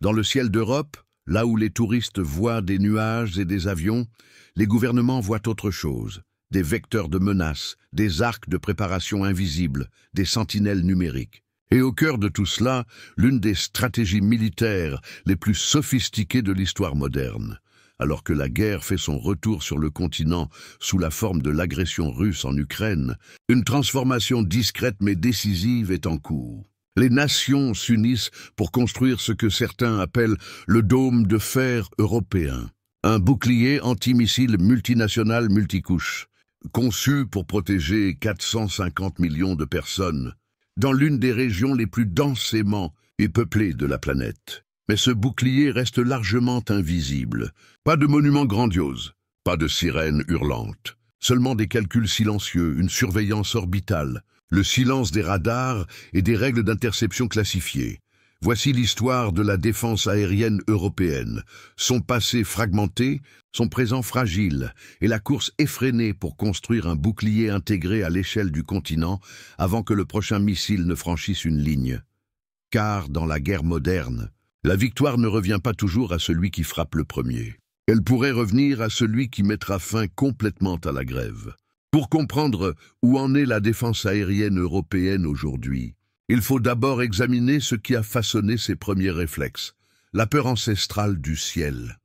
Dans le ciel d'Europe, là où les touristes voient des nuages et des avions, les gouvernements voient autre chose. Des vecteurs de menaces, des arcs de préparation invisibles, des sentinelles numériques. Et au cœur de tout cela, l'une des stratégies militaires les plus sophistiquées de l'histoire moderne. Alors que la guerre fait son retour sur le continent sous la forme de l'agression russe en Ukraine, une transformation discrète mais décisive est en cours. Les nations s'unissent pour construire ce que certains appellent le dôme de fer européen, un bouclier antimissile multinational multicouche, conçu pour protéger 450 millions de personnes, dans l'une des régions les plus densément peuplées de la planète. Mais ce bouclier reste largement invisible. Pas de monuments grandioses, pas de sirènes hurlantes, seulement des calculs silencieux, une surveillance orbitale, le silence des radars et des règles d'interception classifiées. Voici l'histoire de la défense aérienne européenne, son passé fragmenté, son présent fragile et la course effrénée pour construire un bouclier intégré à l'échelle du continent avant que le prochain missile ne franchisse une ligne. Car dans la guerre moderne, la victoire ne revient pas toujours à celui qui frappe le premier. Elle pourrait revenir à celui qui mettra fin complètement à la grève. Pour comprendre où en est la défense aérienne européenne aujourd'hui, il faut d'abord examiner ce qui a façonné ses premiers réflexes, la peur ancestrale du ciel.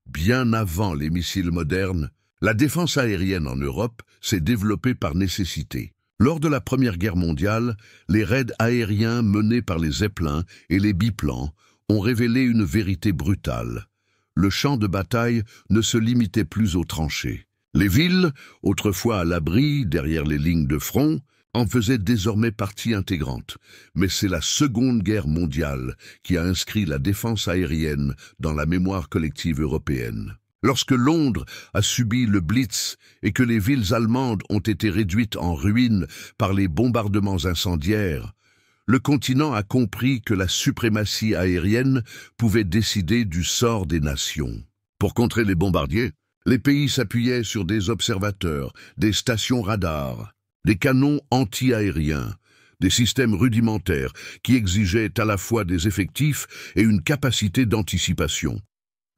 Bien avant les missiles modernes, la défense aérienne en Europe s'est développée par nécessité. Lors de la Première Guerre mondiale, les raids aériens menés par les Zeppelins et les biplans ont révélé une vérité brutale. Le champ de bataille ne se limitait plus aux tranchées. Les villes, autrefois à l'abri derrière les lignes de front, en faisaient désormais partie intégrante. Mais c'est la Seconde Guerre mondiale qui a inscrit la défense aérienne dans la mémoire collective européenne. Lorsque Londres a subi le Blitz et que les villes allemandes ont été réduites en ruines par les bombardements incendiaires, le continent a compris que la suprématie aérienne pouvait décider du sort des nations. Pour contrer les bombardiers, les pays s'appuyaient sur des observateurs, des stations radars, des canons anti-aériens, des systèmes rudimentaires qui exigeaient à la fois des effectifs et une capacité d'anticipation.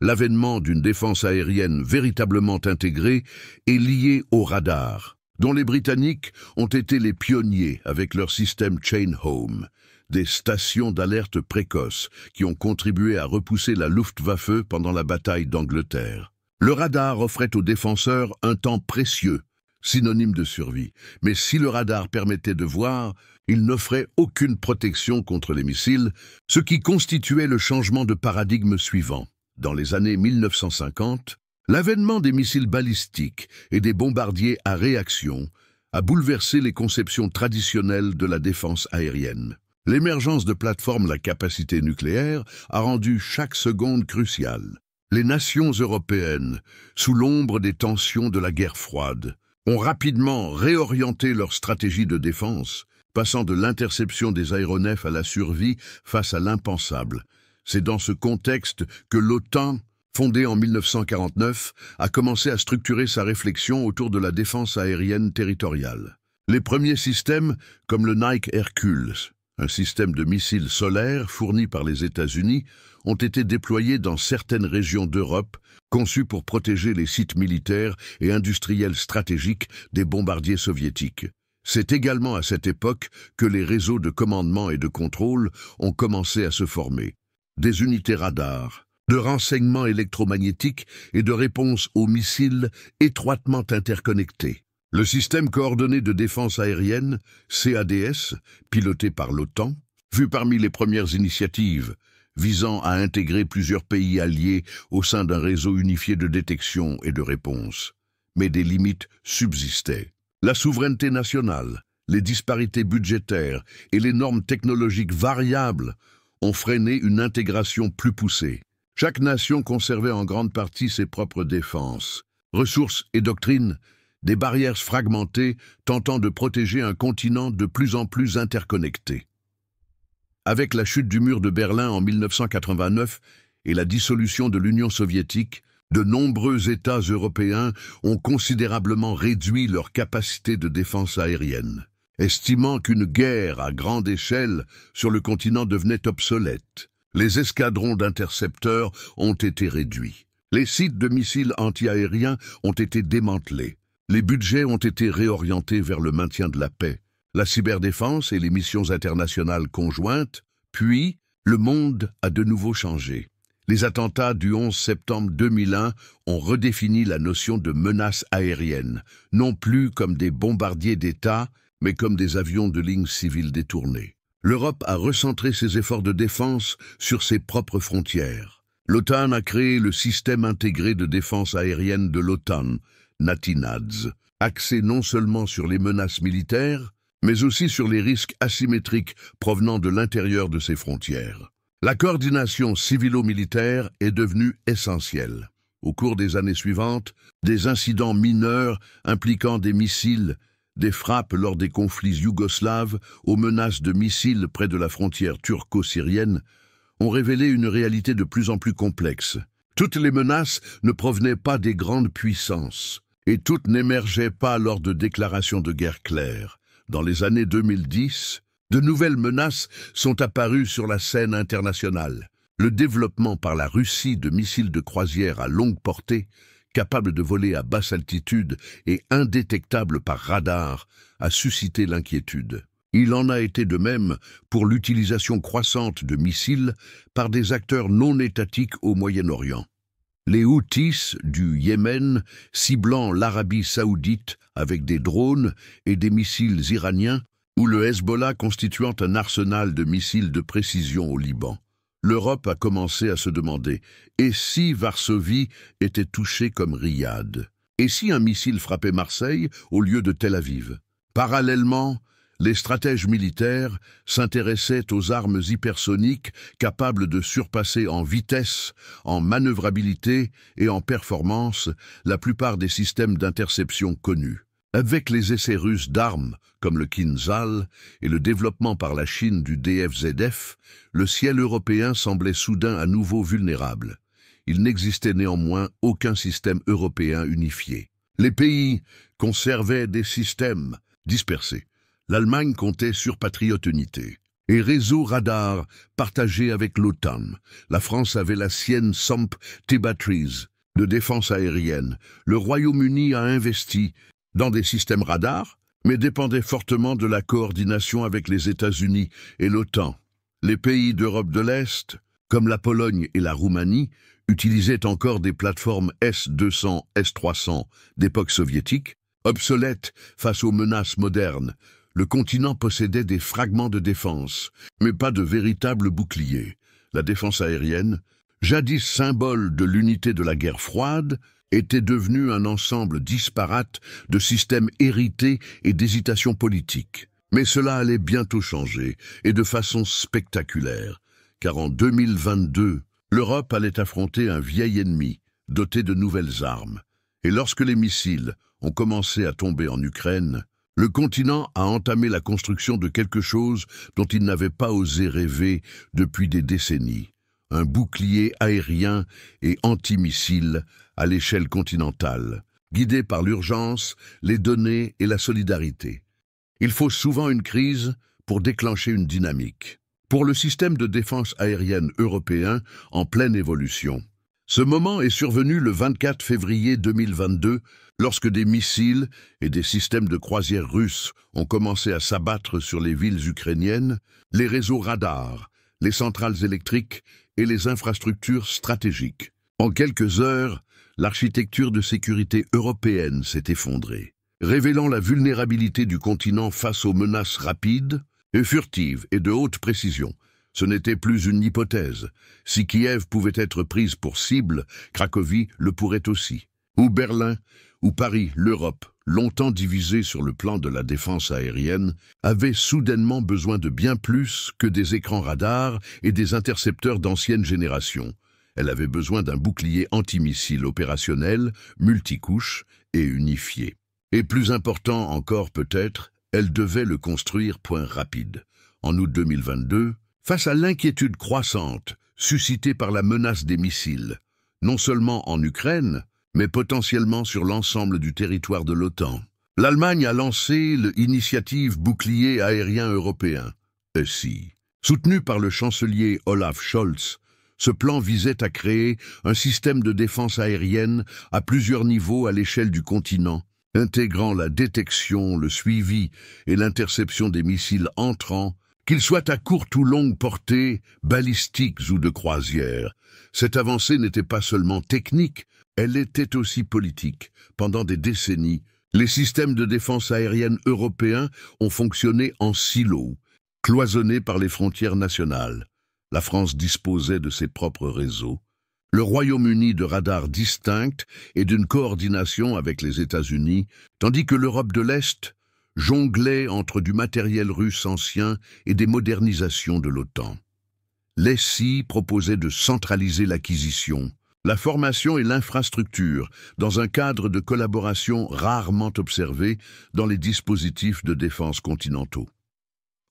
L'avènement d'une défense aérienne véritablement intégrée est lié au radar, dont les Britanniques ont été les pionniers avec leur système Chain Home, des stations d'alerte précoces qui ont contribué à repousser la Luftwaffe pendant la bataille d'Angleterre. Le radar offrait aux défenseurs un temps précieux, synonyme de survie. Mais si le radar permettait de voir, il n'offrait aucune protection contre les missiles, ce qui constituait le changement de paradigme suivant. Dans les années 1950, l'avènement des missiles balistiques et des bombardiers à réaction a bouleversé les conceptions traditionnelles de la défense aérienne. L'émergence de plateformes à capacité nucléaire a rendu chaque seconde cruciale. Les nations européennes, sous l'ombre des tensions de la guerre froide, ont rapidement réorienté leur stratégie de défense, passant de l'interception des aéronefs à la survie face à l'impensable. C'est dans ce contexte que l'OTAN, fondée en 1949, a commencé à structurer sa réflexion autour de la défense aérienne territoriale. Les premiers systèmes, comme le Nike Hercules, un système de missiles solaires fourni par les États-Unis, ont été déployés dans certaines régions d'Europe, conçus pour protéger les sites militaires et industriels stratégiques des bombardiers soviétiques. C'est également à cette époque que les réseaux de commandement et de contrôle ont commencé à se former. Des unités radars, de renseignement électromagnétique et de réponse aux missiles étroitement interconnectés. Le système coordonné de défense aérienne, CADS, piloté par l'OTAN, fut parmi les premières initiatives visant à intégrer plusieurs pays alliés au sein d'un réseau unifié de détection et de réponse. Mais des limites subsistaient. La souveraineté nationale, les disparités budgétaires et les normes technologiques variables ont freiné une intégration plus poussée. Chaque nation conservait en grande partie ses propres défenses, ressources et doctrines, des barrières fragmentées tentant de protéger un continent de plus en plus interconnecté. Avec la chute du mur de Berlin en 1989 et la dissolution de l'Union soviétique, de nombreux États européens ont considérablement réduit leur capacité de défense aérienne, estimant qu'une guerre à grande échelle sur le continent devenait obsolète. Les escadrons d'intercepteurs ont été réduits. Les sites de missiles antiaériens ont été démantelés. Les budgets ont été réorientés vers le maintien de la paix, la cyberdéfense et les missions internationales conjointes, puis le monde a de nouveau changé. Les attentats du 11 septembre 2001 ont redéfini la notion de menace aérienne, non plus comme des bombardiers d'État, mais comme des avions de ligne civile détournés. L'Europe a recentré ses efforts de défense sur ses propres frontières. L'OTAN a créé le système intégré de défense aérienne de l'OTAN, NATINADS, axé non seulement sur les menaces militaires, mais aussi sur les risques asymétriques provenant de l'intérieur de ses frontières. La coordination civilo-militaire est devenue essentielle. Au cours des années suivantes, des incidents mineurs impliquant des missiles, des frappes lors des conflits yougoslaves, aux menaces de missiles près de la frontière turco-syrienne, ont révélé une réalité de plus en plus complexe. Toutes les menaces ne provenaient pas des grandes puissances, et toutes n'émergeaient pas lors de déclarations de guerre claires. Dans les années 2010, de nouvelles menaces sont apparues sur la scène internationale. Le développement par la Russie de missiles de croisière à longue portée, capables de voler à basse altitude et indétectables par radar, a suscité l'inquiétude. Il en a été de même pour l'utilisation croissante de missiles par des acteurs non étatiques au Moyen-Orient. Les Houthis du Yémen ciblant l'Arabie saoudite avec des drones et des missiles iraniens, ou le Hezbollah constituant un arsenal de missiles de précision au Liban. L'Europe a commencé à se demander « et si Varsovie était touchée comme Riyad? Et si un missile frappait Marseille au lieu de Tel Aviv ?» Parallèlement, les stratèges militaires s'intéressaient aux armes hypersoniques capables de surpasser en vitesse, en manœuvrabilité et en performance la plupart des systèmes d'interception connus. Avec les essais russes d'armes, comme le Kinzhal, et le développement par la Chine du DFZF, le ciel européen semblait soudain à nouveau vulnérable. Il n'existait néanmoins aucun système européen unifié. Les pays conservaient des systèmes dispersés. L'Allemagne comptait sur Patriot Unité et réseau radar partagé avec l'OTAN. La France avait la sienne SAMP T-Batteries de défense aérienne. Le Royaume-Uni a investi dans des systèmes radars, mais dépendait fortement de la coordination avec les États-Unis et l'OTAN. Les pays d'Europe de l'Est, comme la Pologne et la Roumanie, utilisaient encore des plateformes S-200, S-300 d'époque soviétique, obsolètes face aux menaces modernes. Le continent possédait des fragments de défense, mais pas de véritables boucliers. La défense aérienne, jadis symbole de l'unité de la guerre froide, était devenue un ensemble disparate de systèmes hérités et d'hésitations politiques. Mais cela allait bientôt changer, et de façon spectaculaire, car en 2022, l'Europe allait affronter un vieil ennemi, doté de nouvelles armes. Et lorsque les missiles ont commencé à tomber en Ukraine, le continent a entamé la construction de quelque chose dont il n'avait pas osé rêver depuis des décennies. Un bouclier aérien et antimissile à l'échelle continentale, guidé par l'urgence, les données et la solidarité. Il faut souvent une crise pour déclencher une dynamique. Pour le système de défense aérienne européen en pleine évolution, ce moment est survenu le 24 février 2022, lorsque des missiles et des systèmes de croisière russes ont commencé à s'abattre sur les villes ukrainiennes, les réseaux radars, les centrales électriques et les infrastructures stratégiques. En quelques heures, l'architecture de sécurité européenne s'est effondrée, révélant la vulnérabilité du continent face aux menaces rapides et furtives et de haute précision. Ce n'était plus une hypothèse. Si Kiev pouvait être prise pour cible, Cracovie le pourrait aussi. Ou Berlin, ou Paris, l'Europe, longtemps divisée sur le plan de la défense aérienne, avait soudainement besoin de bien plus que des écrans radars et des intercepteurs d'ancienne génération. Elle avait besoin d'un bouclier antimissile opérationnel, multicouche et unifié. Et plus important encore peut-être, elle devait le construire point rapide. En août 2022, face à l'inquiétude croissante suscitée par la menace des missiles, non seulement en Ukraine, mais potentiellement sur l'ensemble du territoire de l'OTAN, l'Allemagne a lancé l'initiative Bouclier aérien européen, ESI. Soutenu par le chancelier Olaf Scholz, ce plan visait à créer un système de défense aérienne à plusieurs niveaux à l'échelle du continent, intégrant la détection, le suivi et l'interception des missiles entrants, qu'ils soient à courte ou longue portée, balistiques ou de croisière. Cette avancée n'était pas seulement technique, elle était aussi politique. Pendant des décennies, les systèmes de défense aérienne européens ont fonctionné en silos, cloisonnés par les frontières nationales. La France disposait de ses propres réseaux. Le Royaume-Uni de radars distincts et d'une coordination avec les États-Unis, tandis que l'Europe de l'Est jonglait entre du matériel russe ancien et des modernisations de l'OTAN. L'ESSI proposait de centraliser l'acquisition, la formation et l'infrastructure dans un cadre de collaboration rarement observé dans les dispositifs de défense continentaux.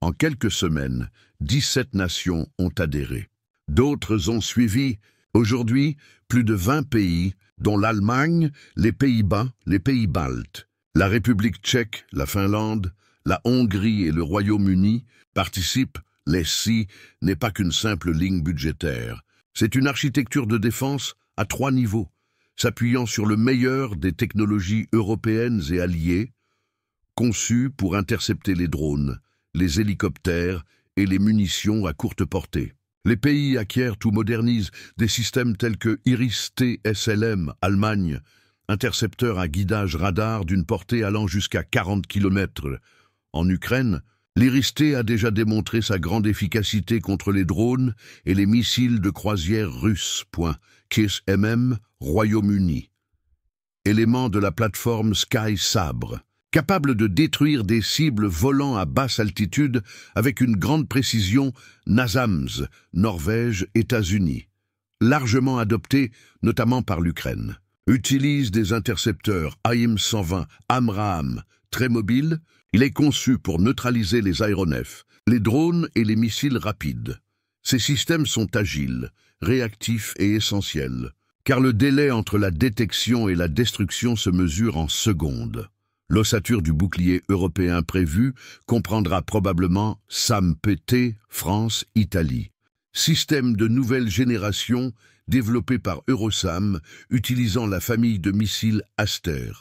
En quelques semaines, 17 nations ont adhéré. D'autres ont suivi. Aujourd'hui, plus de 20 pays, dont l'Allemagne, les Pays-Bas, les pays baltes, la République tchèque, la Finlande, la Hongrie et le Royaume-Uni participent. L'ESSI n'est pas qu'une simple ligne budgétaire. C'est une architecture de défense à 3 niveaux, s'appuyant sur le meilleur des technologies européennes et alliées, conçues pour intercepter les drones, les hélicoptères et les munitions à courte portée. Les pays acquièrent ou modernisent des systèmes tels que Iris-T SLM, Allemagne, intercepteur à guidage radar d'une portée allant jusqu'à 40 km. En Ukraine, l'Iris-T a déjà démontré sa grande efficacité contre les drones et les missiles de croisière russes. KISS-MM, Royaume-Uni. Élément de la plateforme Sky Sabre, capable de détruire des cibles volant à basse altitude avec une grande précision. NASAMS, Norvège, États-Unis. Largement adopté, notamment par l'Ukraine. Utilise des intercepteurs AIM-120, AMRAAM, très mobiles. Il est conçu pour neutraliser les aéronefs, les drones et les missiles rapides. Ces systèmes sont agiles, réactifs et essentiels, car le délai entre la détection et la destruction se mesure en secondes. L'ossature du bouclier européen prévu comprendra probablement SAM-PT, France, Italie. Système de nouvelle génération développé par Eurosam, utilisant la famille de missiles Aster.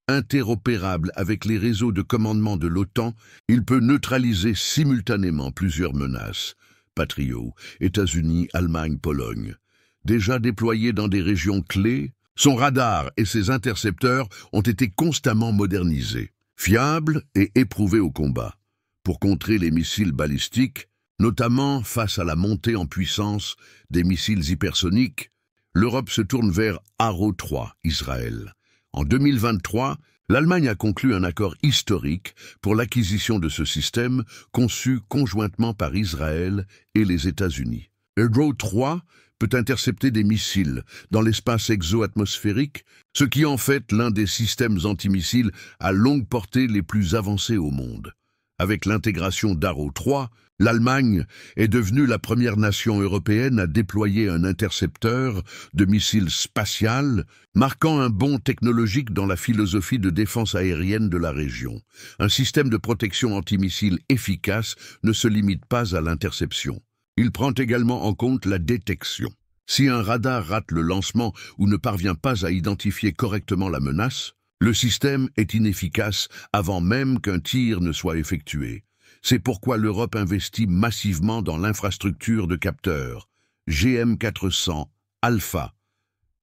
Interopérable avec les réseaux de commandement de l'OTAN, il peut neutraliser simultanément plusieurs menaces. Patriot, États-Unis, Allemagne, Pologne. Déjà déployé dans des régions clés, son radar et ses intercepteurs ont été constamment modernisés, fiables et éprouvés au combat, pour contrer les missiles balistiques, notamment face à la montée en puissance des missiles hypersoniques. L'Europe se tourne vers Arrow 3, Israël. En 2023, l'Allemagne a conclu un accord historique pour l'acquisition de ce système conçu conjointement par Israël et les États-Unis. Arrow 3 peut intercepter des missiles dans l'espace exo-atmosphérique, ce qui en fait l'un des systèmes antimissiles à longue portée les plus avancés au monde. Avec l'intégration d'Arrow 3, l'Allemagne est devenue la première nation européenne à déployer un intercepteur de missiles spatial, marquant un bond technologique dans la philosophie de défense aérienne de la région. Un système de protection antimissile efficace ne se limite pas à l'interception. Il prend également en compte la détection. Si un radar rate le lancement ou ne parvient pas à identifier correctement la menace, le système est inefficace avant même qu'un tir ne soit effectué. C'est pourquoi l'Europe investit massivement dans l'infrastructure de capteurs. GM400, Alpha,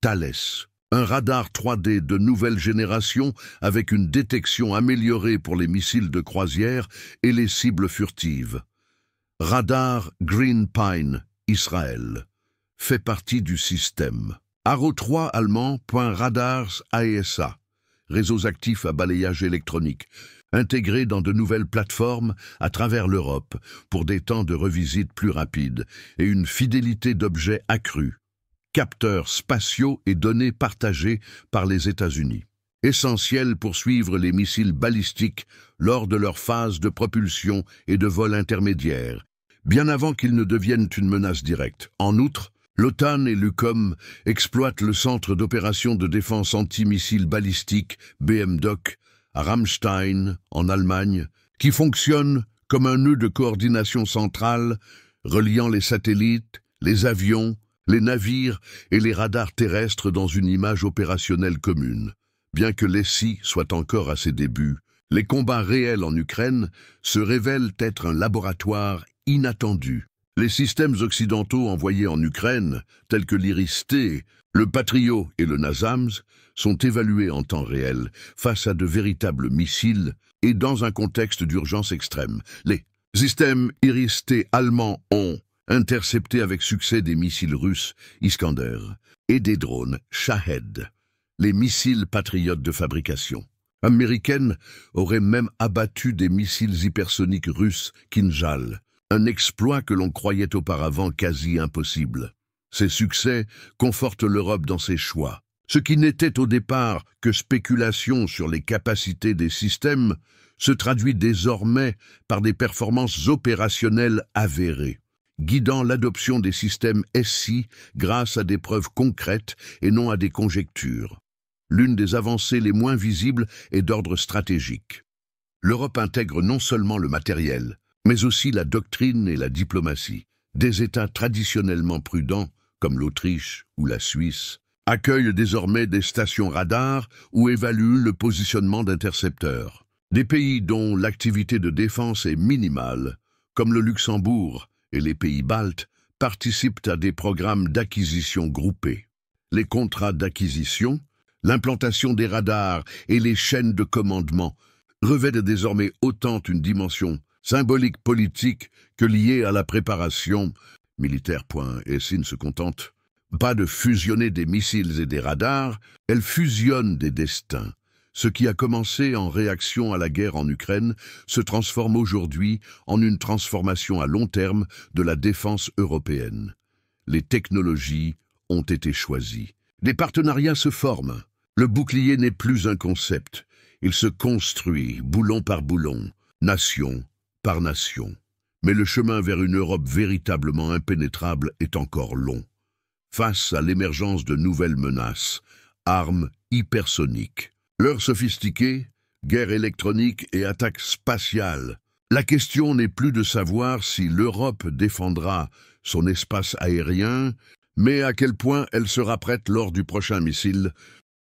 Thales. Un radar 3D de nouvelle génération avec une détection améliorée pour les missiles de croisière et les cibles furtives. Radar Green Pine, Israël, fait partie du système. Arrow 3 allemand, Radars AESA, réseaux actifs à balayage électronique, intégrés dans de nouvelles plateformes à travers l'Europe pour des temps de revisite plus rapides et une fidélité d'objets accrue. Capteurs spatiaux et données partagées par les États-Unis. Essentiels pour suivre les missiles balistiques lors de leur phase de propulsion et de vol intermédiaire, bien avant qu'ils ne deviennent une menace directe. En outre, l'OTAN et l'UCOM exploitent le centre d'opération de défense antimissiles balistiques BMDOC à Ramstein, en Allemagne, qui fonctionne comme un nœud de coordination centrale reliant les satellites, les avions, les navires et les radars terrestres dans une image opérationnelle commune. Bien que l'ESSI soit encore à ses débuts, les combats réels en Ukraine se révèlent être un laboratoire inattendu. Les systèmes occidentaux envoyés en Ukraine, tels que l'Iris-T, le Patriot et le NASAMS, sont évalués en temps réel face à de véritables missiles et dans un contexte d'urgence extrême. Les systèmes Iris-T allemands ont intercepté avec succès des missiles russes Iskander et des drones Shahed, les missiles patriotes de fabrication américaine aurait même abattu des missiles hypersoniques russes Kinjal, un exploit que l'on croyait auparavant quasi impossible. Ces succès confortent l'Europe dans ses choix. Ce qui n'était au départ que spéculation sur les capacités des systèmes se traduit désormais par des performances opérationnelles avérées, guidant l'adoption des systèmes SI grâce à des preuves concrètes et non à des conjectures. L'une des avancées les moins visibles est d'ordre stratégique. L'Europe intègre non seulement le matériel, mais aussi la doctrine et la diplomatie. Des États traditionnellement prudents, comme l'Autriche ou la Suisse, accueillent désormais des stations radars ou évaluent le positionnement d'intercepteurs. Des pays dont l'activité de défense est minimale, comme le Luxembourg et les pays baltes, participent à des programmes d'acquisition groupés. Les contrats d'acquisition, l'implantation des radars et les chaînes de commandement revêtent désormais autant une dimension symbolique politique que liée à la préparation militaire. Essi ne se contente pas de fusionner des missiles et des radars, elle fusionne des destins. Ce qui a commencé en réaction à la guerre en Ukraine se transforme aujourd'hui en une transformation à long terme de la défense européenne. Les technologies ont été choisies. Des partenariats se forment. Le bouclier n'est plus un concept. Il se construit, boulon par boulon, nation par nation. Mais le chemin vers une Europe véritablement impénétrable est encore long. Face à l'émergence de nouvelles menaces, armes hypersoniques, leurs sophistiquées, guerre électronique et attaques spatiales, la question n'est plus de savoir si l'Europe défendra son espace aérien, mais à quel point elle sera prête lors du prochain missile.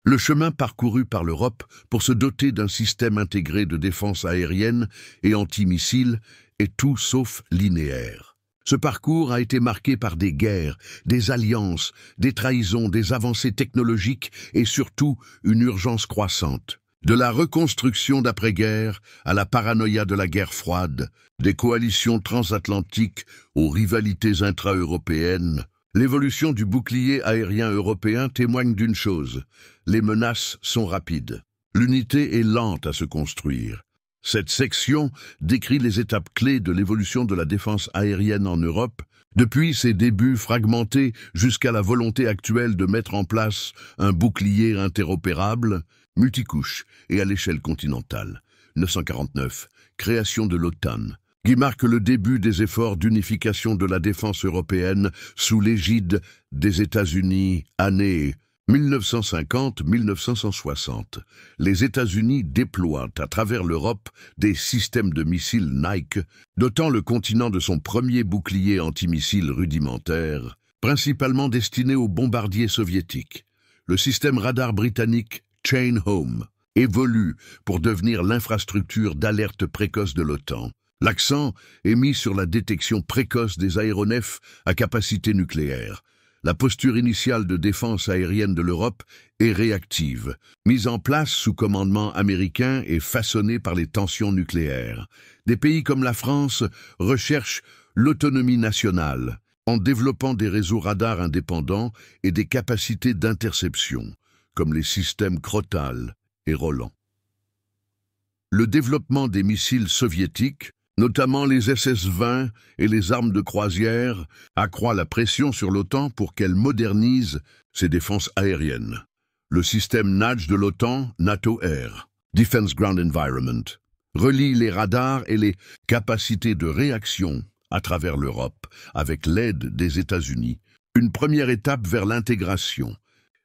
Le chemin parcouru par l'Europe pour se doter d'un système intégré de défense aérienne et antimissile est tout sauf linéaire. Ce parcours a été marqué par des guerres, des alliances, des trahisons, des avancées technologiques et surtout une urgence croissante. De la reconstruction d'après-guerre à la paranoïa de la guerre froide, des coalitions transatlantiques aux rivalités intra-européennes, l'évolution du bouclier aérien européen témoigne d'une chose: les menaces sont rapides. L'unité est lente à se construire. Cette section décrit les étapes clés de l'évolution de la défense aérienne en Europe, depuis ses débuts fragmentés jusqu'à la volonté actuelle de mettre en place un bouclier interopérable, multicouche et à l'échelle continentale. 1949, création de l'OTAN, qui marque le début des efforts d'unification de la défense européenne sous l'égide des États-Unis, année 1950-1960. Les États-Unis déploient à travers l'Europe des systèmes de missiles Nike, dotant le continent de son premier bouclier antimissile rudimentaire, principalement destiné aux bombardiers soviétiques. Le système radar britannique Chain Home évolue pour devenir l'infrastructure d'alerte précoce de l'OTAN. L'accent est mis sur la détection précoce des aéronefs à capacité nucléaire. La posture initiale de défense aérienne de l'Europe est réactive, mise en place sous commandement américain et façonnée par les tensions nucléaires. Des pays comme la France recherchent l'autonomie nationale en développant des réseaux radars indépendants et des capacités d'interception, comme les systèmes Crotal et Roland. Le développement des missiles soviétiques, notamment les SS-20 et les armes de croisière, accroît la pression sur l'OTAN pour qu'elle modernise ses défenses aériennes. Le système NADG de l'OTAN, NATO Air, Defense Ground Environment, relie les radars et les capacités de réaction à travers l'Europe, avec l'aide des États-Unis, une première étape vers l'intégration.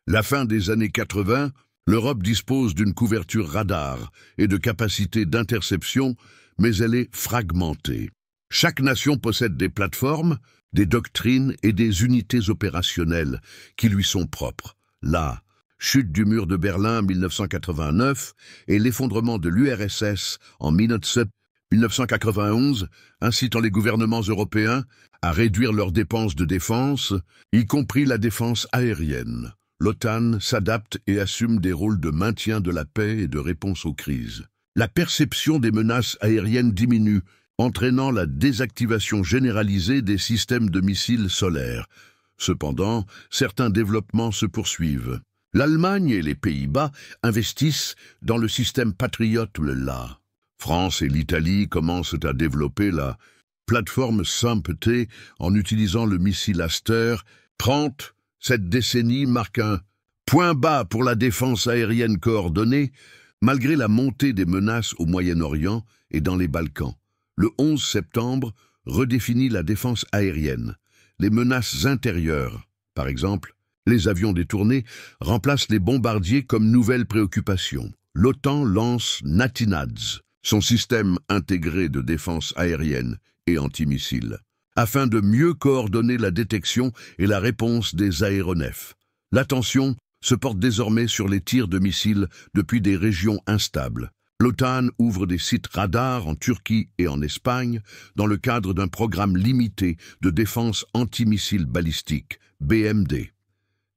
La fin des années 80, l'Europe dispose d'une couverture radar et de capacités d'interception mais elle est fragmentée. Chaque nation possède des plateformes, des doctrines et des unités opérationnelles qui lui sont propres. La chute du mur de Berlin en 1989 et l'effondrement de l'URSS en 1991, incitant les gouvernements européens à réduire leurs dépenses de défense, y compris la défense aérienne. L'OTAN s'adapte et assume des rôles de maintien de la paix et de réponse aux crises. La perception des menaces aériennes diminue, entraînant la désactivation généralisée des systèmes de missiles solaires. Cependant, certains développements se poursuivent. L'Allemagne et les Pays-Bas investissent dans le système Patriot, la France et l'Italie commencent à développer la plateforme SAMP-T en utilisant le missile Aster. 30. Cette décennie marque un point bas pour la défense aérienne coordonnée, malgré la montée des menaces au Moyen-Orient et dans les Balkans. Le 11 septembre redéfinit la défense aérienne. Les menaces intérieures, par exemple, les avions détournés, remplacent les bombardiers comme nouvelle préoccupation. L'OTAN lance NATINADS, son système intégré de défense aérienne et antimissiles, afin de mieux coordonner la détection et la réponse des aéronefs. L'attention se porte désormais sur les tirs de missiles depuis des régions instables. L'OTAN ouvre des sites radars en Turquie et en Espagne dans le cadre d'un programme limité de défense antimissiles balistiques, BMD.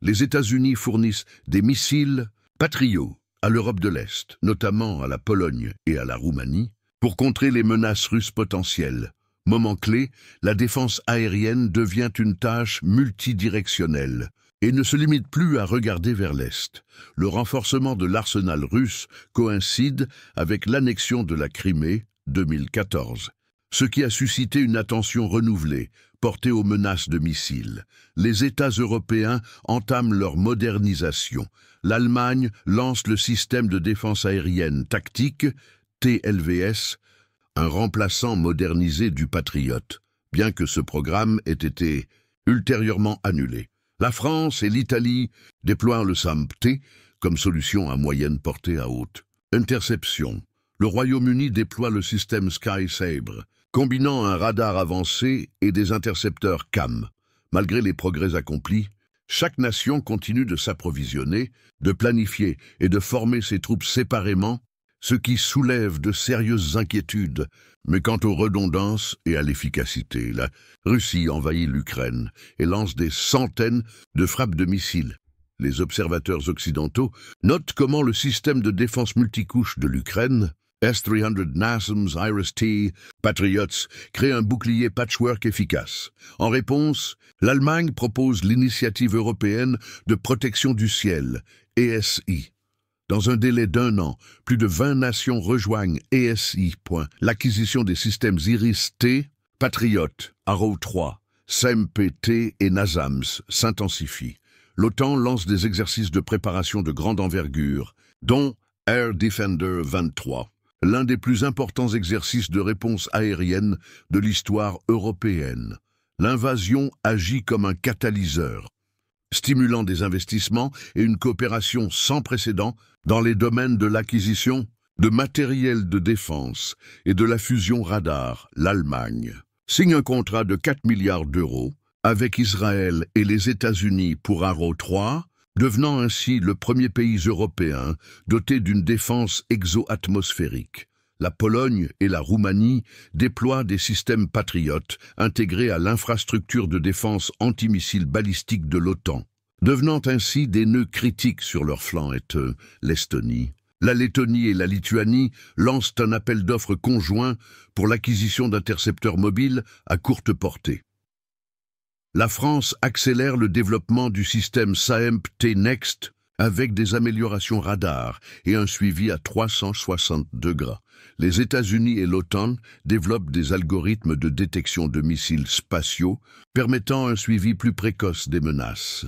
Les États-Unis fournissent des missiles Patriot à l'Europe de l'Est, notamment à la Pologne et à la Roumanie, pour contrer les menaces russes potentielles. Moment clé, la défense aérienne devient une tâche multidirectionnelle et ne se limite plus à regarder vers l'Est. Le renforcement de l'arsenal russe coïncide avec l'annexion de la Crimée 2014, ce qui a suscité une attention renouvelée, portée aux menaces de missiles. Les États européens entament leur modernisation. L'Allemagne lance le système de défense aérienne tactique, TLVS, un remplaçant modernisé du Patriot, bien que ce programme ait été ultérieurement annulé. La France et l'Italie déploient le SAMP-T comme solution à moyenne portée à haute interception. Le Royaume-Uni déploie le système Sky Sabre, combinant un radar avancé et des intercepteurs CAM. Malgré les progrès accomplis, chaque nation continue de s'approvisionner, de planifier et de former ses troupes séparément, ce qui soulève de sérieuses inquiétudes. Mais quant aux redondances et à l'efficacité, la Russie envahit l'Ukraine et lance des centaines de frappes de missiles. Les observateurs occidentaux notent comment le système de défense multicouche de l'Ukraine, S-300 NASAMS IRIS-T Patriots, crée un bouclier patchwork efficace. En réponse, l'Allemagne propose l'initiative européenne de protection du ciel, ESI. Dans un délai d'1 an, plus de 20 nations rejoignent ESI. L'acquisition des systèmes IRIS-T, Patriot, Arrow 3, SAMP-T et NASAMS s'intensifie. L'OTAN lance des exercices de préparation de grande envergure, dont Air Defender 23, l'un des plus importants exercices de réponse aérienne de l'histoire européenne. L'invasion agit comme un catalyseur, stimulant des investissements et une coopération sans précédent dans les domaines de l'acquisition de matériel de défense et de la fusion radar. L'Allemagne signe un contrat de 4 milliards d'euros avec Israël et les États-Unis pour Arrow 3, devenant ainsi le premier pays européen doté d'une défense exo-atmosphérique. La Pologne et la Roumanie déploient des systèmes patriotes intégrés à l'infrastructure de défense antimissiles balistiques de l'OTAN, devenant ainsi des nœuds critiques sur leur flanc est l'Estonie. La Lettonie et la Lituanie lancent un appel d'offres conjoint pour l'acquisition d'intercepteurs mobiles à courte portée. La France accélère le développement du système SAMP-T Next avec des améliorations radar et un suivi à 360 degrés. Les États-Unis et l'OTAN développent des algorithmes de détection de missiles spatiaux permettant un suivi plus précoce des menaces.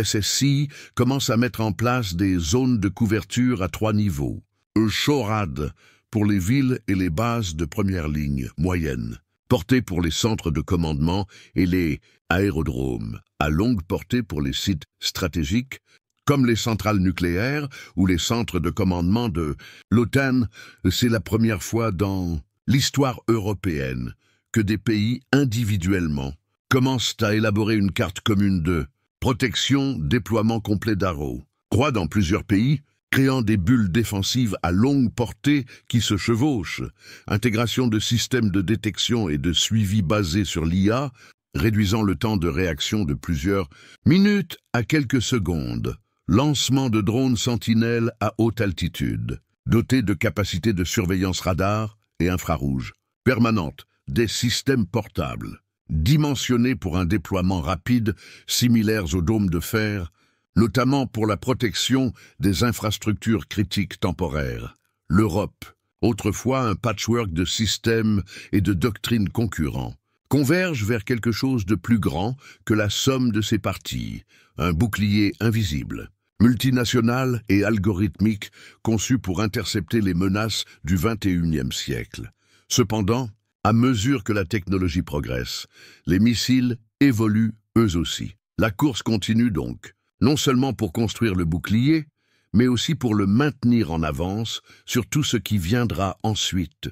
SSI commence à mettre en place des zones de couverture à 3 niveaux. SHORAD pour les villes et les bases de première ligne moyenne, portée pour les centres de commandement et les aérodromes, à longue portée pour les sites stratégiques, comme les centrales nucléaires ou les centres de commandement de l'OTAN. C'est la première fois dans l'histoire européenne que des pays individuellement commencent à élaborer une carte commune de protection, déploiement complet d'Arrow. Croix dans plusieurs pays, créant des bulles défensives à longue portée qui se chevauchent, intégration de systèmes de détection et de suivi basés sur l'IA, réduisant le temps de réaction de plusieurs minutes à quelques secondes, lancement de drones sentinelles à haute altitude, dotés de capacités de surveillance radar et infrarouge, permanentes, des systèmes portables, dimensionnés pour un déploiement rapide, similaires aux dômes de fer, notamment pour la protection des infrastructures critiques temporaires. L'Europe, autrefois un patchwork de systèmes et de doctrines concurrents, converge vers quelque chose de plus grand que la somme de ses parties, un bouclier invisible, multinational et algorithmique conçu pour intercepter les menaces du XXIe siècle. Cependant, à mesure que la technologie progresse, les missiles évoluent eux aussi. La course continue donc, non seulement pour construire le bouclier, mais aussi pour le maintenir en avance sur tout ce qui viendra ensuite.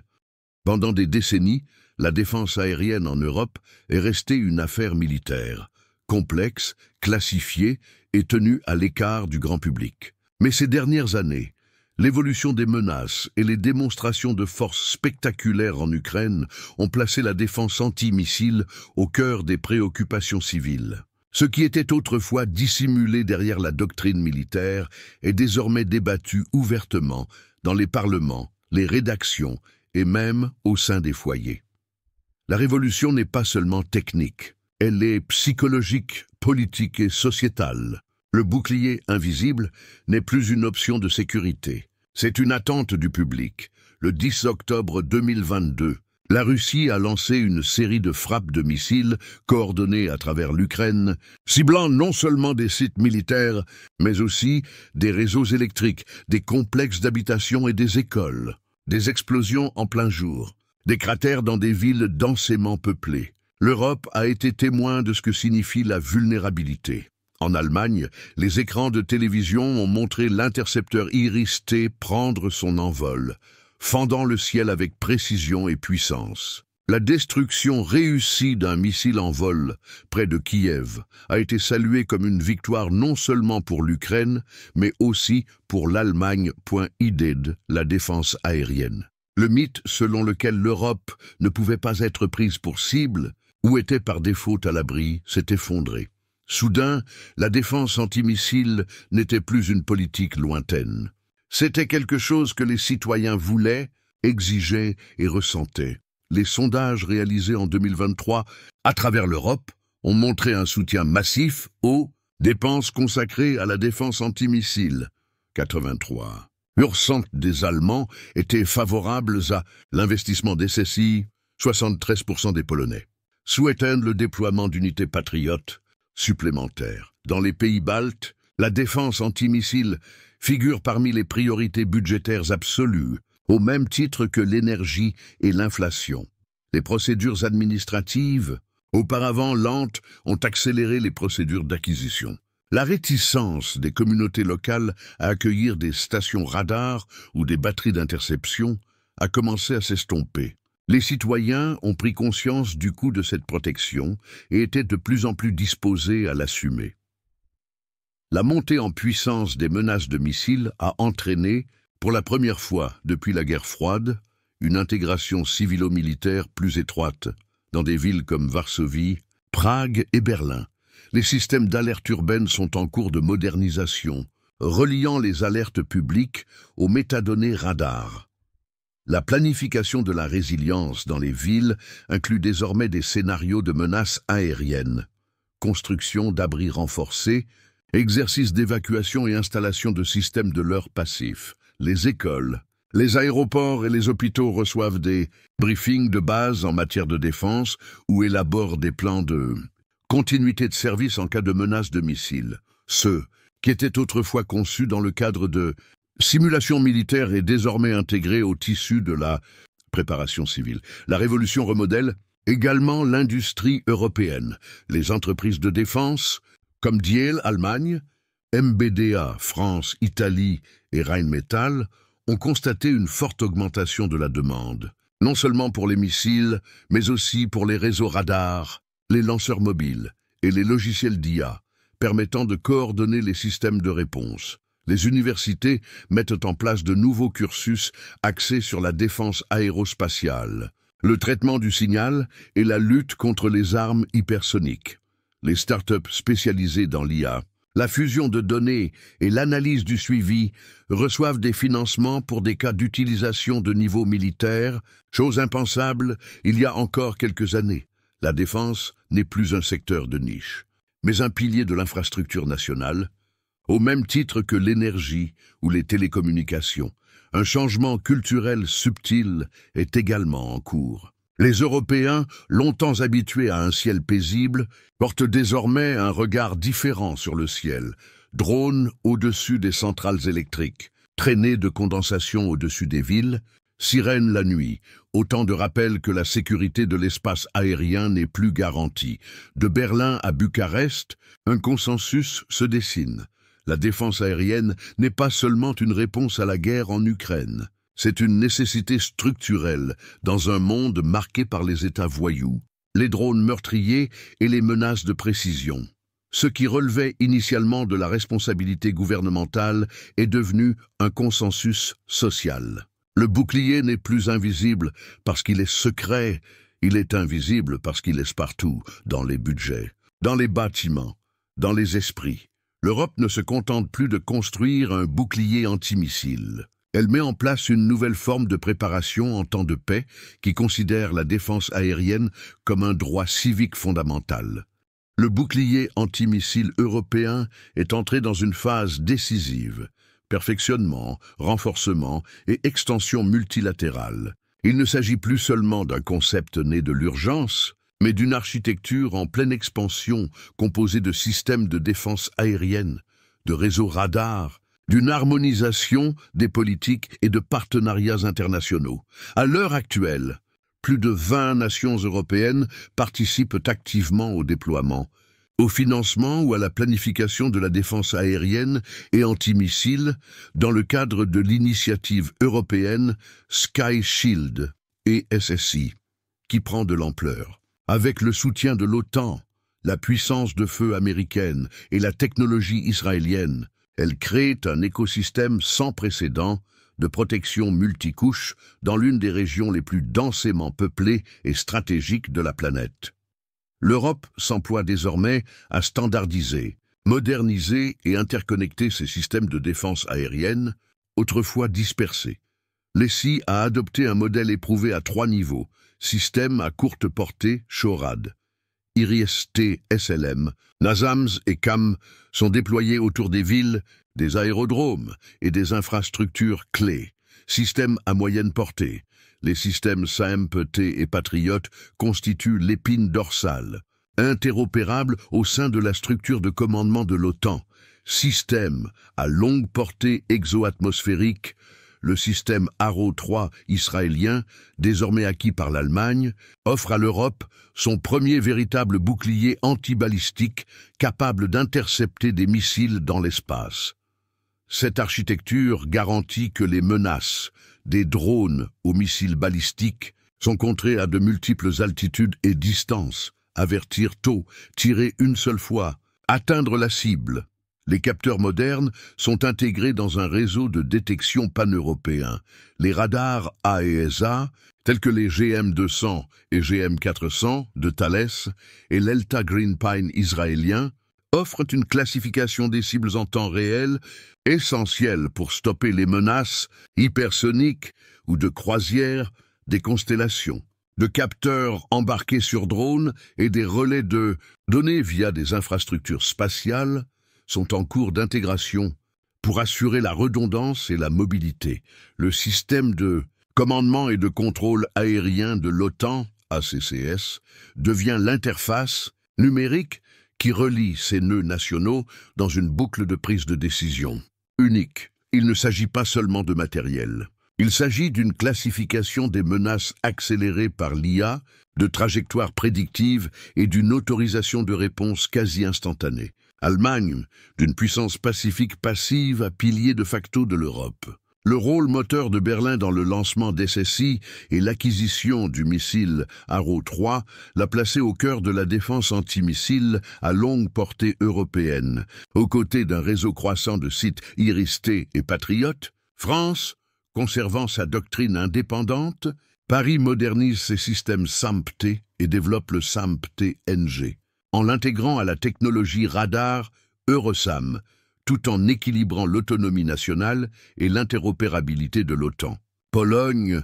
Pendant des décennies, la défense aérienne en Europe est restée une affaire militaire, complexe, classifiée et tenue à l'écart du grand public. Mais ces dernières années, l'évolution des menaces et les démonstrations de force spectaculaires en Ukraine ont placé la défense antimissile au cœur des préoccupations civiles. Ce qui était autrefois dissimulé derrière la doctrine militaire est désormais débattu ouvertement dans les parlements, les rédactions et même au sein des foyers. La révolution n'est pas seulement technique, elle est psychologique, politique et sociétale. Le bouclier invisible n'est plus une option de sécurité, c'est une attente du public. Le 10 octobre 2022, la Russie a lancé une série de frappes de missiles coordonnées à travers l'Ukraine, ciblant non seulement des sites militaires, mais aussi des réseaux électriques, des complexes d'habitation et des écoles. Des explosions en plein jour, des cratères dans des villes densément peuplées. L'Europe a été témoin de ce que signifie la vulnérabilité. En Allemagne, les écrans de télévision ont montré l'intercepteur Iris-T prendre son envol, fendant le ciel avec précision et puissance. La destruction réussie d'un missile en vol près de Kiev a été saluée comme une victoire non seulement pour l'Ukraine, mais aussi pour l'Allemagne.ided, la défense aérienne. Le mythe selon lequel l'Europe ne pouvait pas être prise pour cible ou était par défaut à l'abri s'est effondré. Soudain, la défense antimissile n'était plus une politique lointaine. C'était quelque chose que les citoyens voulaient, exigeaient et ressentaient. Les sondages réalisés en 2023 à travers l'Europe ont montré un soutien massif aux dépenses consacrées à la défense antimissile. 83. % des Allemands étaient favorables à l'investissement des SSI, 73% des Polonais souhaitaient le déploiement d'unités patriotes supplémentaires. Dans les pays baltes, la défense antimissile figure parmi les priorités budgétaires absolues, au même titre que l'énergie et l'inflation. Les procédures administratives, auparavant lentes, ont accéléré les procédures d'acquisition. La réticence des communautés locales à accueillir des stations radars ou des batteries d'interception a commencé à s'estomper. Les citoyens ont pris conscience du coût de cette protection et étaient de plus en plus disposés à l'assumer. La montée en puissance des menaces de missiles a entraîné, pour la première fois depuis la guerre froide, une intégration civilo-militaire plus étroite dans des villes comme Varsovie, Prague et Berlin. Les systèmes d'alerte urbaine sont en cours de modernisation, reliant les alertes publiques aux métadonnées radar. La planification de la résilience dans les villes inclut désormais des scénarios de menaces aériennes, construction d'abris renforcés, exercice d'évacuation et installation de systèmes de leurre passifs. Les écoles, les aéroports et les hôpitaux reçoivent des briefings de base en matière de défense ou élaborent des plans de continuité de service en cas de menace de missiles. Ceux qui étaient autrefois conçus dans le cadre de simulation militaire est désormais intégrée au tissu de la préparation civile. La révolution remodèle également l'industrie européenne. Les entreprises de défense, comme Diehl, Allemagne, MBDA, France, Italie et Rheinmetall ont constaté une forte augmentation de la demande, non seulement pour les missiles, mais aussi pour les réseaux radars, les lanceurs mobiles et les logiciels d'IA, permettant de coordonner les systèmes de réponse. Les universités mettent en place de nouveaux cursus axés sur la défense aérospatiale, le traitement du signal et la lutte contre les armes hypersoniques. Les startups spécialisées dans l'IA, la fusion de données et l'analyse du suivi reçoivent des financements pour des cas d'utilisation de niveau militaire, chose impensable il y a encore quelques années. La défense n'est plus un secteur de niche, mais un pilier de l'infrastructure nationale, au même titre que l'énergie ou les télécommunications. Un changement culturel subtil est également en cours. Les Européens, longtemps habitués à un ciel paisible, portent désormais un regard différent sur le ciel. Drones au-dessus des centrales électriques, traînées de condensation au-dessus des villes, sirènes la nuit, autant de rappels que la sécurité de l'espace aérien n'est plus garantie. De Berlin à Bucarest, un consensus se dessine. La défense aérienne n'est pas seulement une réponse à la guerre en Ukraine. C'est une nécessité structurelle dans un monde marqué par les États voyous, les drones meurtriers et les menaces de précision. Ce qui relevait initialement de la responsabilité gouvernementale est devenu un consensus social. Le bouclier n'est plus invisible parce qu'il est secret, il est invisible parce qu'il est partout, dans les budgets, dans les bâtiments, dans les esprits. L'Europe ne se contente plus de construire un bouclier antimissile. Elle met en place une nouvelle forme de préparation en temps de paix qui considère la défense aérienne comme un droit civique fondamental. Le bouclier antimissile européen est entré dans une phase décisive. Perfectionnement, renforcement et extension multilatérale. Il ne s'agit plus seulement d'un concept né de l'urgence, mais d'une architecture en pleine expansion composée de systèmes de défense aérienne, de réseaux radars, d'une harmonisation des politiques et de partenariats internationaux. À l'heure actuelle, plus de 20 nations européennes participent activement au déploiement, au financement ou à la planification de la défense aérienne et antimissile dans le cadre de l'initiative européenne Sky Shield et SSI, qui prend de l'ampleur. Avec le soutien de l'OTAN, la puissance de feu américaine et la technologie israélienne, elle crée un écosystème sans précédent de protection multicouche dans l'une des régions les plus densément peuplées et stratégiques de la planète. L'Europe s'emploie désormais à standardiser, moderniser et interconnecter ses systèmes de défense aérienne, autrefois dispersés. L'ESI a adopté un modèle éprouvé à 3 niveaux, système à courte portée, SHORAD. IRIS-T, SLM, NASAMS et CAM sont déployés autour des villes, des aérodromes et des infrastructures clés. Systèmes à moyenne portée. Les systèmes SAMP-T et Patriot constituent l'épine dorsale. Interopérables au sein de la structure de commandement de l'OTAN. Système à longue portée exo-atmosphérique. Le système Arrow 3 israélien, désormais acquis par l'Allemagne, offre à l'Europe son premier véritable bouclier antibalistique capable d'intercepter des missiles dans l'espace. Cette architecture garantit que les menaces, des drones aux missiles balistiques, sont contrées à de multiples altitudes et distances, avertir tôt, tirer une seule fois, atteindre la cible. Les capteurs modernes sont intégrés dans un réseau de détection pan-européen. Les radars AESA, tels que les GM200 et GM400 de Thales et l'Elta Green Pine israélien, offrent une classification des cibles en temps réel essentielle pour stopper les menaces hypersoniques ou de croisière des constellations. De capteurs embarqués sur drones et des relais de données via des infrastructures spatiales sont en cours d'intégration pour assurer la redondance et la mobilité. Le système de commandement et de contrôle aérien de l'OTAN, ACCS, devient l'interface numérique qui relie ces nœuds nationaux dans une boucle de prise de décision unique. Il ne s'agit pas seulement de matériel. Il s'agit d'une classification des menaces accélérée par l'IA, de trajectoires prédictives et d'une autorisation de réponse quasi instantanée. Allemagne, d'une puissance pacifique passive à pilier de facto de l'Europe. Le rôle moteur de Berlin dans le lancement d'SSI et l'acquisition du missile Arrow 3 l'a placé au cœur de la défense antimissile à longue portée européenne, aux côtés d'un réseau croissant de sites Iris-T et Patriot. France, conservant sa doctrine indépendante, Paris modernise ses systèmes SAMP-T et développe le SAMP-T-NG, en l'intégrant à la technologie radar Eurosam, tout en équilibrant l'autonomie nationale et l'interopérabilité de l'OTAN. Pologne,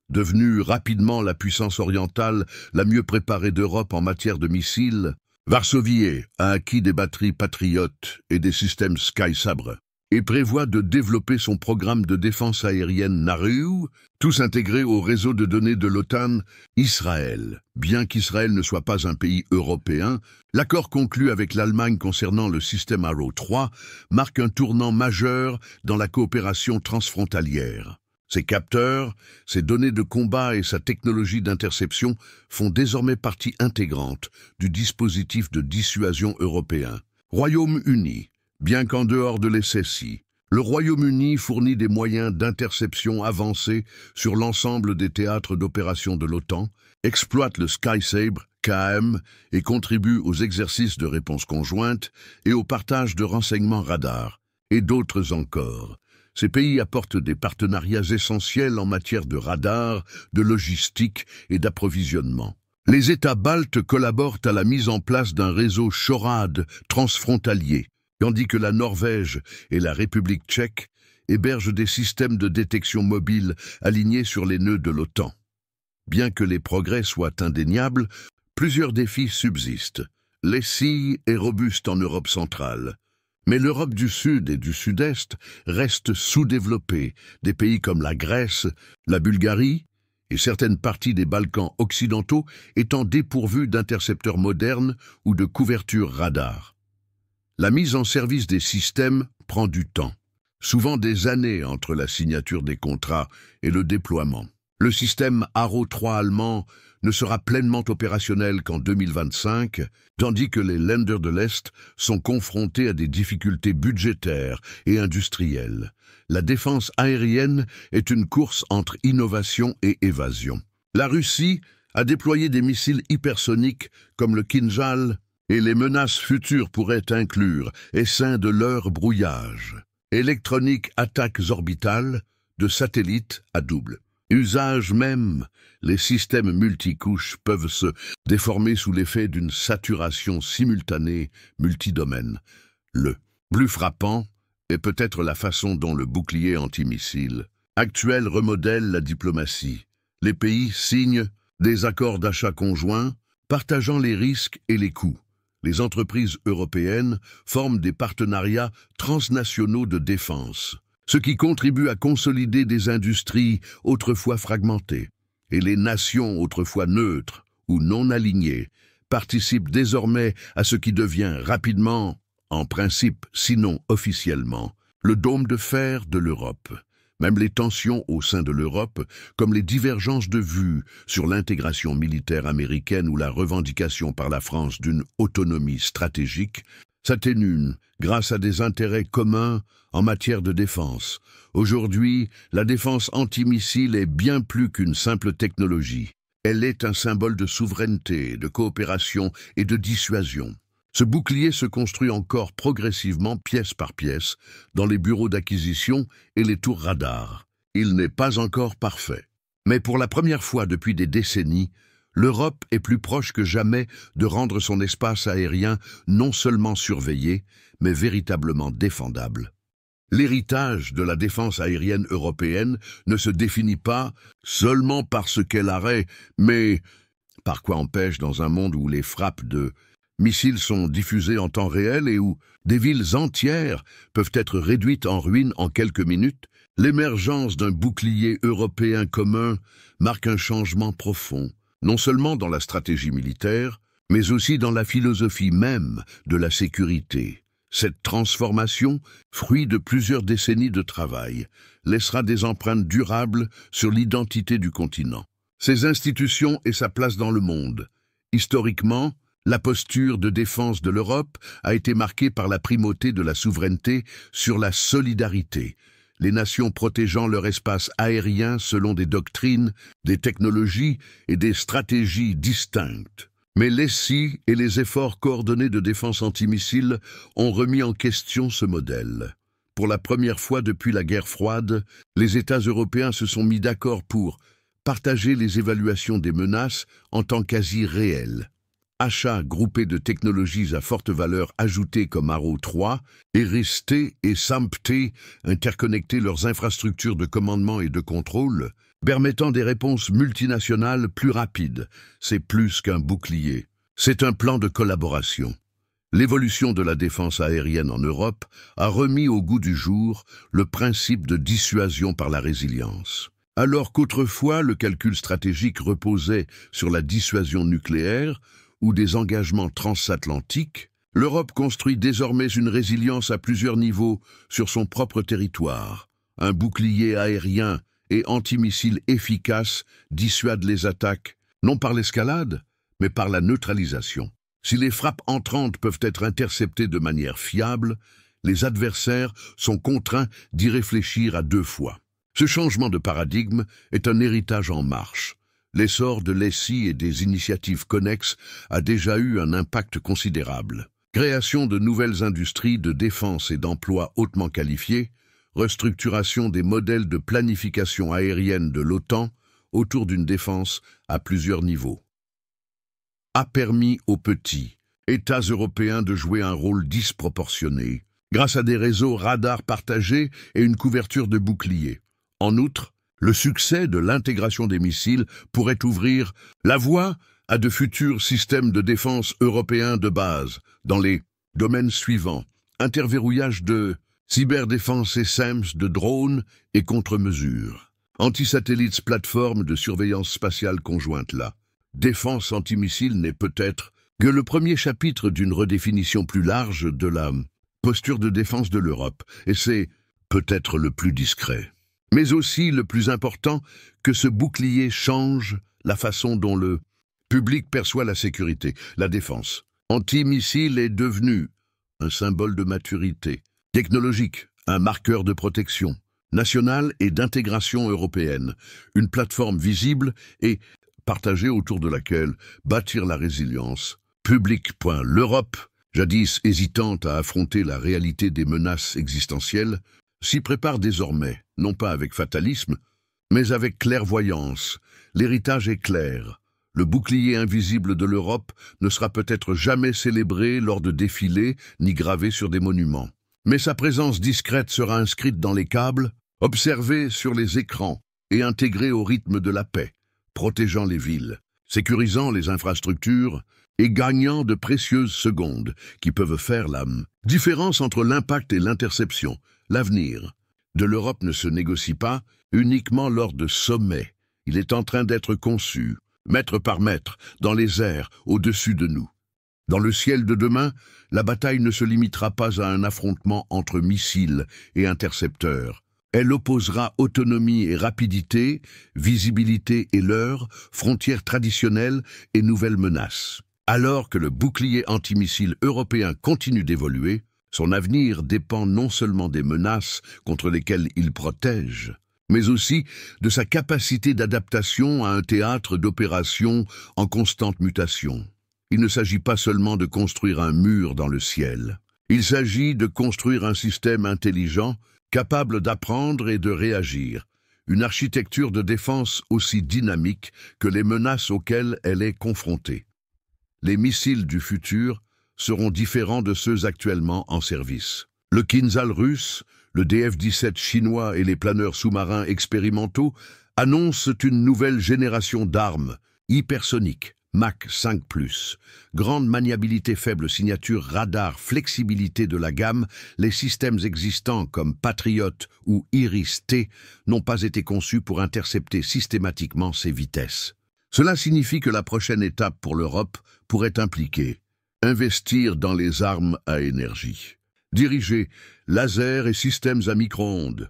devenue rapidement la puissance orientale la mieux préparée d'Europe en matière de missiles, Varsovie a acquis des batteries Patriot et des systèmes Sky Sabre, et prévoit de développer son programme de défense aérienne Narew, tous intégrés au réseau de données de l'OTAN. Israël. Bien qu'Israël ne soit pas un pays européen, l'accord conclu avec l'Allemagne concernant le système Arrow 3 marque un tournant majeur dans la coopération transfrontalière. Ses capteurs, ses données de combat et sa technologie d'interception font désormais partie intégrante du dispositif de dissuasion européen. Royaume-Uni. Bien qu'en dehors de l'SSI, le Royaume-Uni fournit des moyens d'interception avancés sur l'ensemble des théâtres d'opération de l'OTAN, exploite le Sky Sabre KM et contribue aux exercices de réponse conjointe et au partage de renseignements radars, et d'autres encore. Ces pays apportent des partenariats essentiels en matière de radar, de logistique et d'approvisionnement. Les États baltes collaborent à la mise en place d'un réseau SHORAD transfrontalier, tandis que la Norvège et la République tchèque hébergent des systèmes de détection mobile alignés sur les nœuds de l'OTAN. Bien que les progrès soient indéniables, plusieurs défis subsistent. L'SI est robuste en Europe centrale, mais l'Europe du Sud et du Sud-Est restent sous-développée, des pays comme la Grèce, la Bulgarie et certaines parties des Balkans occidentaux étant dépourvues d'intercepteurs modernes ou de couverture radar. La mise en service des systèmes prend du temps, souvent des années entre la signature des contrats et le déploiement. Le système Arrow 3 allemand ne sera pleinement opérationnel qu'en 2025, tandis que les Länder de l'Est sont confrontés à des difficultés budgétaires et industrielles. La défense aérienne est une course entre innovation et évasion. La Russie a déployé des missiles hypersoniques comme le Kinjal, et les menaces futures pourraient inclure essaims de leur brouillage, électronique attaques orbitales, de satellites à double usage même. Les systèmes multicouches peuvent se déformer sous l'effet d'une saturation simultanée multidomaine. Le plus frappant est peut-être la façon dont le bouclier antimissile actuel remodèle la diplomatie. Les pays signent des accords d'achat conjoints, partageant les risques et les coûts. Les entreprises européennes forment des partenariats transnationaux de défense, ce qui contribue à consolider des industries autrefois fragmentées. Et les nations autrefois neutres ou non alignées participent désormais à ce qui devient rapidement, en principe sinon officiellement, le dôme de fer de l'Europe. Même les tensions au sein de l'Europe, comme les divergences de vues sur l'intégration militaire américaine ou la revendication par la France d'une autonomie stratégique, s'atténuent grâce à des intérêts communs en matière de défense. Aujourd'hui, la défense antimissile est bien plus qu'une simple technologie. Elle est un symbole de souveraineté, de coopération et de dissuasion. Ce bouclier se construit encore progressivement, pièce par pièce, dans les bureaux d'acquisition et les tours radars. Il n'est pas encore parfait. Mais pour la première fois depuis des décennies, l'Europe est plus proche que jamais de rendre son espace aérien non seulement surveillé, mais véritablement défendable. L'héritage de la défense aérienne européenne ne se définit pas seulement par ce qu'elle arrête, mais par quoi empêche dans un monde où les frappes de missiles sont diffusés en temps réel et où des villes entières peuvent être réduites en ruines en quelques minutes, l'émergence d'un bouclier européen commun marque un changement profond, non seulement dans la stratégie militaire, mais aussi dans la philosophie même de la sécurité. Cette transformation, fruit de plusieurs décennies de travail, laissera des empreintes durables sur l'identité du continent, ses institutions et sa place dans le monde. Historiquement, La posture de défense de l'Europe a été marquée par la primauté de la souveraineté sur la solidarité, les nations protégeant leur espace aérien selon des doctrines, des technologies et des stratégies distinctes. Mais l'ESSI et les efforts coordonnés de défense antimissiles ont remis en question ce modèle. Pour la première fois depuis la guerre froide, les États européens se sont mis d'accord pour partager les évaluations des menaces en temps quasi réel. Achats groupés de technologies à forte valeur ajoutée comme Arrow 3, ERIS-T et SAMP-T interconnecter leurs infrastructures de commandement et de contrôle, permettant des réponses multinationales plus rapides. C'est plus qu'un bouclier. C'est un plan de collaboration. L'évolution de la défense aérienne en Europe a remis au goût du jour le principe de dissuasion par la résilience. Alors qu'autrefois le calcul stratégique reposait sur la dissuasion nucléaire ou des engagements transatlantiques, l'Europe construit désormais une résilience à plusieurs niveaux sur son propre territoire. Un bouclier aérien et antimissile efficace dissuade les attaques, non par l'escalade, mais par la neutralisation. Si les frappes entrantes peuvent être interceptées de manière fiable, les adversaires sont contraints d'y réfléchir à deux fois. Ce changement de paradigme est un héritage en marche. L'essor de l'ESSI et des initiatives connexes a déjà eu un impact considérable. Création de nouvelles industries de défense et d'emplois hautement qualifiés, restructuration des modèles de planification aérienne de l'OTAN autour d'une défense à plusieurs niveaux. A permis aux petits États européens de jouer un rôle disproportionné, grâce à des réseaux radars partagés et une couverture de boucliers. En outre, le succès de l'intégration des missiles pourrait ouvrir la voie à de futurs systèmes de défense européens de base dans les domaines suivants: interverrouillage de cyberdéfense et SAMS de drones et contre-mesures, antisatellites plateforme de surveillance spatiale conjointe là. Défense antimissile n'est peut-être que le premier chapitre d'une redéfinition plus large de la posture de défense de l'Europe, et c'est peut-être le plus discret. Mais aussi le plus important, que ce bouclier change la façon dont le public perçoit la sécurité, la défense. Antimissile est devenu un symbole de maturité technologique, un marqueur de protection nationale et d'intégration européenne, une plateforme visible et partagée autour de laquelle bâtir la résilience. Public. L'Europe, jadis hésitante à affronter la réalité des menaces existentielles, s'y prépare désormais, non pas avec fatalisme, mais avec clairvoyance. L'héritage est clair. Le bouclier invisible de l'Europe ne sera peut-être jamais célébré lors de défilés ni gravé sur des monuments. Mais sa présence discrète sera inscrite dans les câbles, observée sur les écrans et intégrée au rythme de la paix, protégeant les villes, sécurisant les infrastructures et gagnant de précieuses secondes qui peuvent faire la différence entre l'impact et l'interception. L'avenir de l'Europe ne se négocie pas uniquement lors de sommets. Il est en train d'être conçu, mètre par mètre, dans les airs, au-dessus de nous. Dans le ciel de demain, la bataille ne se limitera pas à un affrontement entre missiles et intercepteurs. Elle opposera autonomie et rapidité, visibilité et leurre, frontières traditionnelles et nouvelles menaces. Alors que le bouclier antimissile européen continue d'évoluer, son avenir dépend non seulement des menaces contre lesquelles il protège, mais aussi de sa capacité d'adaptation à un théâtre d'opérations en constante mutation. Il ne s'agit pas seulement de construire un mur dans le ciel. Il s'agit de construire un système intelligent, capable d'apprendre et de réagir, une architecture de défense aussi dynamique que les menaces auxquelles elle est confrontée. Les missiles du futur seront différents de ceux actuellement en service. Le Kinzhal russe, le DF-17 chinois et les planeurs sous-marins expérimentaux annoncent une nouvelle génération d'armes hypersoniques, Mach 5+. Grande maniabilité, faible signature, radar, flexibilité de la gamme, les systèmes existants comme Patriot ou Iris-T n'ont pas été conçus pour intercepter systématiquement ces vitesses. Cela signifie que la prochaine étape pour l'Europe pourrait impliquer investir dans les armes à énergie, diriger lasers et systèmes à micro-ondes,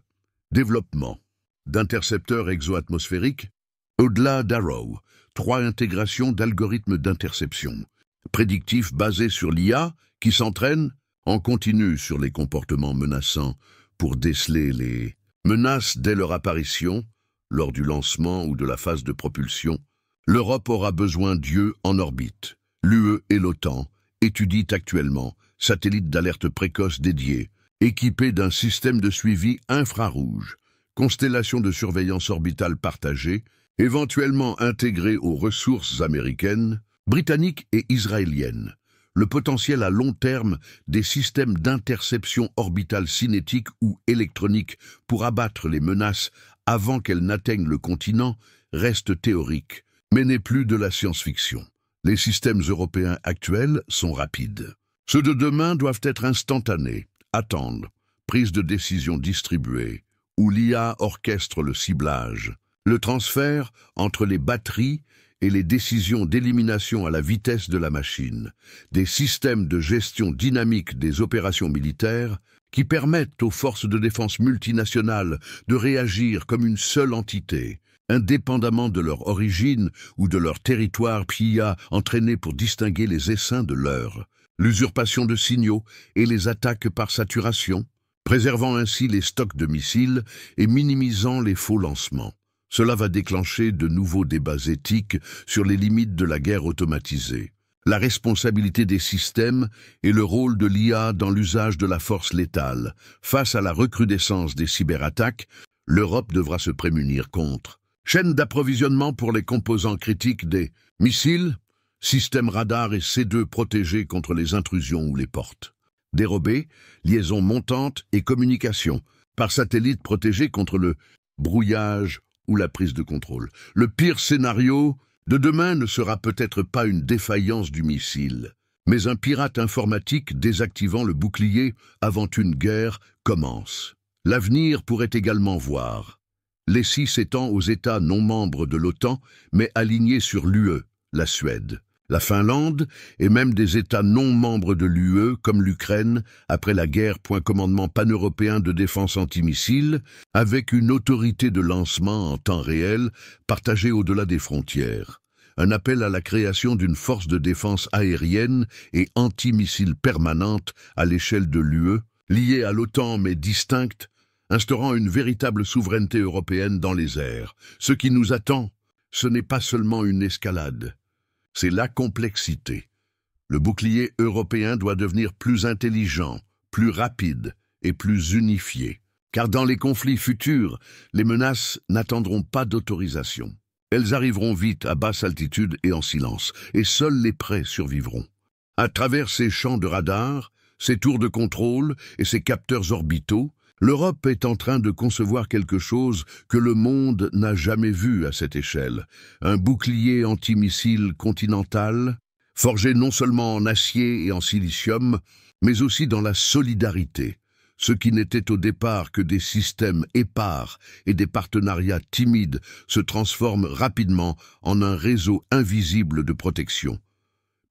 développement d'intercepteurs exo-atmosphériques, au-delà d'Arrow, 3 intégrations d'algorithmes d'interception, prédictif basé sur l'IA qui s'entraîne en continu sur les comportements menaçants pour déceler les menaces dès leur apparition, lors du lancement ou de la phase de propulsion. L'Europe aura besoin d'yeux en orbite. L'UE et l'OTAN étudient actuellement satellites d'alerte précoce dédiés, équipés d'un système de suivi infrarouge, constellation de surveillance orbitale partagée, éventuellement intégrée aux ressources américaines, britanniques et israéliennes. Le potentiel à long terme des systèmes d'interception orbitale cinétique ou électronique pour abattre les menaces avant qu'elles n'atteignent le continent reste théorique, mais n'est plus de la science-fiction. Les systèmes européens actuels sont rapides. Ceux de demain doivent être instantanés, attendre, prise de décision distribuée, où l'IA orchestre le ciblage, le transfert entre les batteries et les décisions d'élimination à la vitesse de la machine, des systèmes de gestion dynamique des opérations militaires qui permettent aux forces de défense multinationales de réagir comme une seule entité, indépendamment de leur origine ou de leur territoire PIA entraîné pour distinguer les essaims de l'heure, l'usurpation de signaux et les attaques par saturation, préservant ainsi les stocks de missiles et minimisant les faux lancements. Cela va déclencher de nouveaux débats éthiques sur les limites de la guerre automatisée, la responsabilité des systèmes et le rôle de l'IA dans l'usage de la force létale. Face à la recrudescence des cyberattaques, l'Europe devra se prémunir contre chaîne d'approvisionnement pour les composants critiques des missiles, systèmes radar et C2 protégés contre les intrusions ou les portes. Dérobés, liaisons montantes et communication, par satellite protégés contre le brouillage ou la prise de contrôle. Le pire scénario de demain ne sera peut-être pas une défaillance du missile, mais un pirate informatique désactivant le bouclier avant une guerre commence. L'avenir pourrait également voir les 6 étant aux États non membres de l'OTAN, mais alignés sur l'UE, la Suède, la Finlande et même des États non membres de l'UE comme l'Ukraine après la guerre. Commandement pan-européen de défense antimissile avec une autorité de lancement en temps réel partagée au-delà des frontières. Un appel à la création d'une force de défense aérienne et antimissile permanente à l'échelle de l'UE, liée à l'OTAN mais distincte, instaurant une véritable souveraineté européenne dans les airs. Ce qui nous attend, ce n'est pas seulement une escalade, c'est la complexité. Le bouclier européen doit devenir plus intelligent, plus rapide et plus unifié. Car dans les conflits futurs, les menaces n'attendront pas d'autorisation. Elles arriveront vite, à basse altitude et en silence, et seuls les prêts survivront. À travers ces champs de radar, ces tours de contrôle et ces capteurs orbitaux, l'Europe est en train de concevoir quelque chose que le monde n'a jamais vu à cette échelle. Un bouclier antimissile continental, forgé non seulement en acier et en silicium, mais aussi dans la solidarité. Ce qui n'était au départ que des systèmes épars et des partenariats timides se transforme rapidement en un réseau invisible de protection.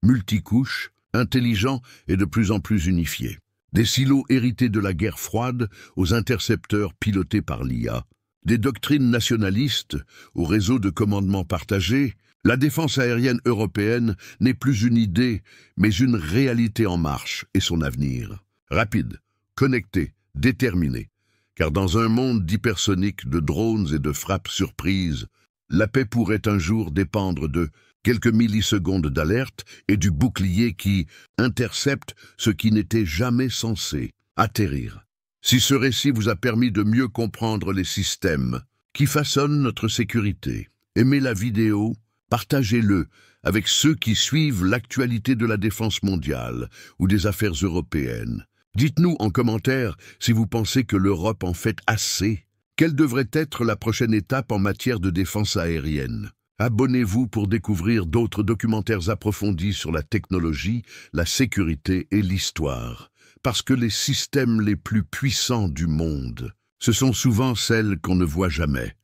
Multicouche, intelligent et de plus en plus unifié. Des silos hérités de la guerre froide aux intercepteurs pilotés par l'IA, des doctrines nationalistes aux réseaux de commandement partagés, la défense aérienne européenne n'est plus une idée, mais une réalité en marche et son avenir. Rapide, connecté, déterminé. Car dans un monde d'hypersoniques, de drones et de frappes surprises, la paix pourrait un jour dépendre de quelques millisecondes d'alerte et du bouclier qui intercepte ce qui n'était jamais censé atterrir. Si ce récit vous a permis de mieux comprendre les systèmes qui façonnent notre sécurité, aimez la vidéo, partagez-le avec ceux qui suivent l'actualité de la défense mondiale ou des affaires européennes. Dites-nous en commentaire si vous pensez que l'Europe en fait assez. Quelle devrait être la prochaine étape en matière de défense aérienne? Abonnez-vous pour découvrir d'autres documentaires approfondis sur la technologie, la sécurité et l'histoire. Parce que les systèmes les plus puissants du monde, ce sont souvent celles qu'on ne voit jamais.